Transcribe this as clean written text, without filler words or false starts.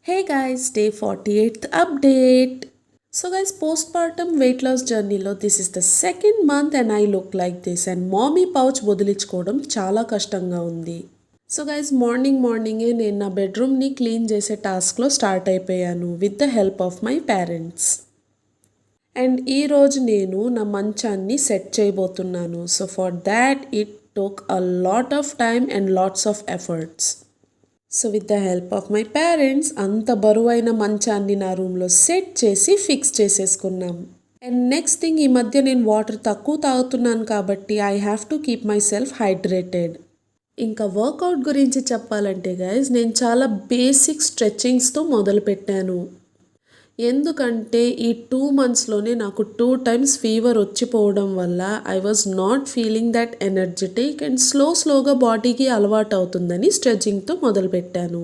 Hey guys, day 48th update. So guys, postpartum weight loss journey lo this is the second month and I look like this and mommy pouch వదిలించుకోవడం చాలా కష్టంగా ఉంది. So guys మార్నింగే నేను నా బెడ్రూమ్ని clean చేసే టాస్క్లో start అయిపోయాను with the help of my parents. And ఈరోజు నేను నా మంచాన్ని సెట్ చేయబోతున్నాను. So for that it took a lot of time and lots of efforts. So with the help of my parents అంత బరువైన మంచాన్ని నా రూమ్లో సెట్ చేసి ఫిక్స్ చేసేసుకున్నాం. అండ్ నెక్స్ట్ థింగ్, ఈ మధ్య నేను వాటర్ తక్కువ తాగుతున్నాను కాబట్టి I have to keep my self hydrated. ఇంకా వర్కౌట్ గురించి చెప్పాలంటే గైజ్, నేను చాలా బేసిక్ స్ట్రెచ్చింగ్స్తో మొదలుపెట్టాను. ఎందుకంటే ఈ 2 monthsలోనే నాకు 2 times ఫీవర్ వచ్చిపోవడం వల్ల I was not feeling that energetic and స్లోగా బాడీకి అలవాటు అవుతుందని స్ట్రెచింగ్తో మొదలుపెట్టాను.